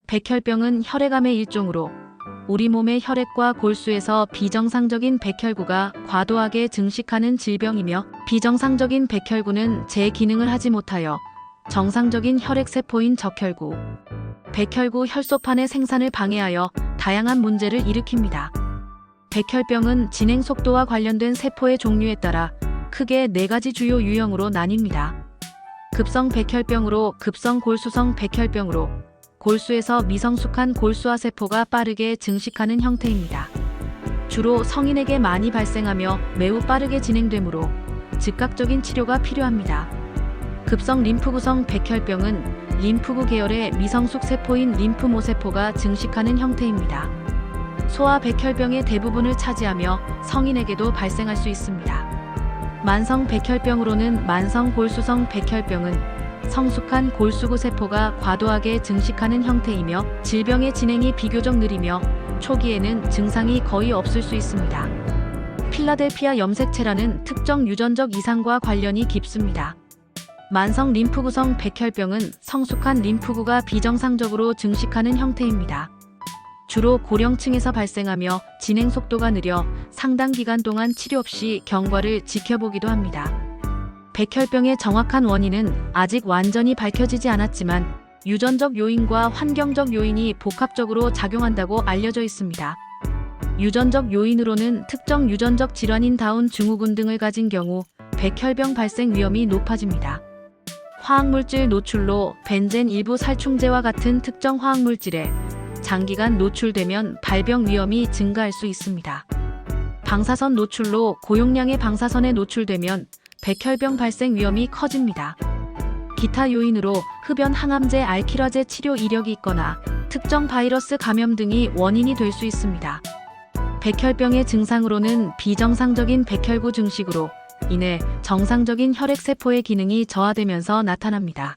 백혈병은 혈액암의 일종으로 우리 몸의 혈액과 골수에서 비정상적인 백혈구가 과도하게 증식하는 질병이며, 비정상적인 백혈구는 제 기능을 하지 못하여 정상적인 혈액세포인 적혈구, 백혈구 혈소판의 생산을 방해하여 다양한 문제를 일으킵니다. 백혈병은 진행 속도와 관련된 세포의 종류에 따라 크게 4가지 주요 유형으로 나뉩니다. 급성 백혈병으로 급성 골수성 백혈병으로 골수에서 미성숙한 골수화 세포가 빠르게 증식하는 형태입니다. 주로 성인에게 많이 발생하며 매우 빠르게 진행되므로 즉각적인 치료가 필요합니다. 급성 림프구성 백혈병은 림프구 계열의 미성숙 세포인 림프모 세포가 증식하는 형태입니다. 소아 백혈병의 대부분을 차지하며 성인에게도 발생할 수 있습니다. 만성 백혈병으로는 만성 골수성 백혈병은 성숙한 골수구 세포가 과도하게 증식하는 형태이며 질병의 진행이 비교적 느리며 초기에는 증상이 거의 없을 수 있습니다. 필라델피아 염색체라는 특정 유전적 이상과 관련이 깊습니다. 만성 림프구성 백혈병은 성숙한 림프구가 비정상적으로 증식하는 형태입니다. 주로 고령층에서 발생하며 진행 속도가 느려 상당 기간 동안 치료 없이 경과를 지켜보기도 합니다. 백혈병의 정확한 원인은 아직 완전히 밝혀지지 않았지만 유전적 요인과 환경적 요인이 복합적으로 작용한다고 알려져 있습니다. 유전적 요인으로는 특정 유전적 질환인 다운 증후군 등을 가진 경우 백혈병 발생 위험이 높아집니다. 화학물질 노출로 벤젠 일부 살충제와 같은 특정 화학물질에 장기간 노출되면 발병 위험이 증가할 수 있습니다. 방사선 노출로 고용량의 방사선에 노출되면 백혈병 발생 위험이 커집니다. 기타 요인으로 흡연 항암제 알키라제 치료 이력이 있거나 특정 바이러스 감염 등이 원인이 될 수 있습니다. 백혈병의 증상으로는 비정상적인 백혈구 증식으로 인해 정상적인 혈액세포의 기능이 저하되면서 나타납니다.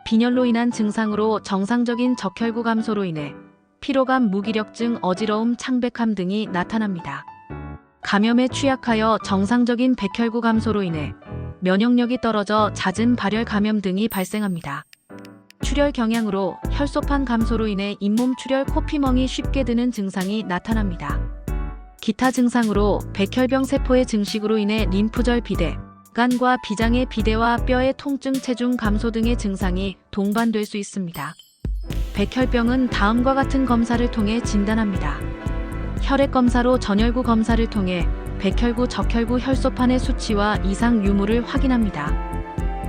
빈혈로 인한 증상으로 정상적인 적혈구 감소로 인해 피로감, 무기력증, 어지러움, 창백함 등이 나타납니다. 감염에 취약하여 정상적인 백혈구 감소로 인해 면역력이 떨어져 잦은 발열 감염 등이 발생합니다. 출혈 경향으로 혈소판 감소로 인해 잇몸 출혈, 코피멍이 쉽게 드는 증상이 나타납니다. 기타 증상으로 백혈병 세포의 증식으로 인해 림프절 비대, 간과 비장의 비대와 뼈의 통증, 체중 감소 등의 증상이 동반될 수 있습니다. 백혈병은 다음과 같은 검사를 통해 진단합니다. 혈액 검사로 전혈구 검사를 통해 백혈구, 적혈구 혈소판의 수치와 이상 유무를 확인합니다.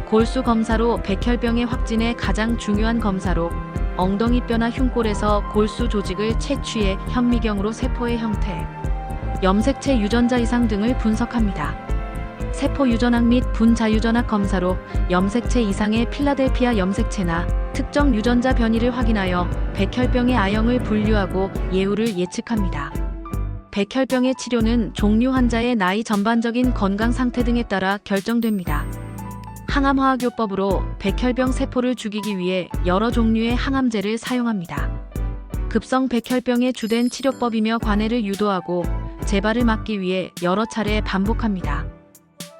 골수 검사로 백혈병의 확진에 가장 중요한 검사로 엉덩이뼈나 흉골에서 골수 조직을 채취해 현미경으로 세포의 형태, 염색체 유전자 이상 등을 분석합니다. 세포 유전학 및 분자유전학 검사로 염색체 이상의 필라델피아 염색체나 특정 유전자 변이를 확인하여 백혈병의 아형을 분류하고 예후를 예측합니다. 백혈병의 치료는 종류, 환자의 나이, 전반적인 건강 상태 등에 따라 결정됩니다. 항암화학요법으로 백혈병 세포를 죽이기 위해 여러 종류의 항암제를 사용합니다. 급성 백혈병의 주된 치료법이며 관해를 유도하고 재발을 막기 위해 여러 차례 반복합니다.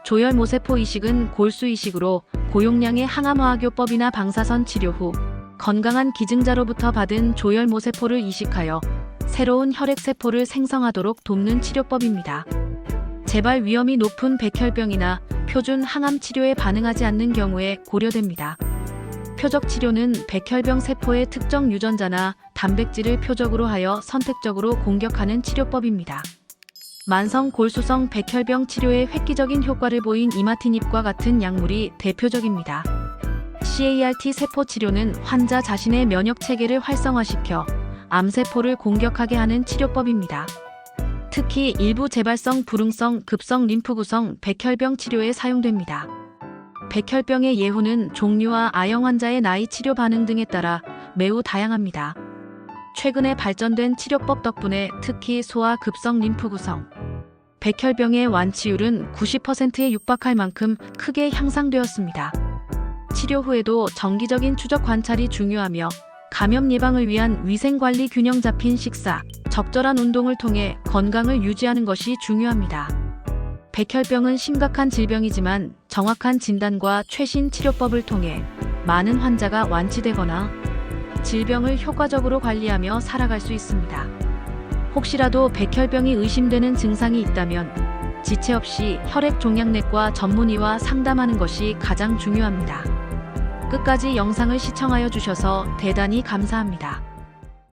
조혈모세포 이식은 골수 이식으로 고용량의 항암화학요법이나 방사선 치료 후 건강한 기증자로부터 받은 조혈모세포를 이식하여 새로운 혈액세포를 생성하도록 돕는 치료법입니다. 재발 위험이 높은 백혈병이나 표준 항암 치료에 반응하지 않는 경우에 고려됩니다. 표적 치료는 백혈병 세포의 특정 유전자나 단백질을 표적으로 하여 선택적으로 공격하는 치료법입니다. 만성 골수성 백혈병 치료에 획기적인 효과를 보인 이마티닙과 같은 약물이 대표적입니다. CAR-T 세포 치료는 환자 자신의 면역 체계를 활성화시켜 암세포를 공격하게 하는 치료법입니다. 특히 일부 재발성, 불응성, 급성 림프구성 백혈병 치료에 사용됩니다. 백혈병의 예후는 종류와 아형, 환자의 나이, 치료 반응 등에 따라 매우 다양합니다. 최근에 발전된 치료법 덕분에 특히 소아 급성 림프구성 백혈병의 완치율은 90%에 육박할 만큼 크게 향상되었습니다. 치료 후에도 정기적인 추적 관찰이 중요하며 감염 예방을 위한 위생관리, 균형 잡힌 식사, 적절한 운동을 통해 건강을 유지하는 것이 중요합니다. 백혈병은 심각한 질병이지만 정확한 진단과 최신 치료법을 통해 많은 환자가 완치되거나 질병을 효과적으로 관리하며 살아갈 수 있습니다. 혹시라도 백혈병이 의심되는 증상이 있다면 지체 없이 혈액종양내과 전문의와 상담하는 것이 가장 중요합니다. 끝까지 영상을 시청하여 주셔서 대단히 감사합니다.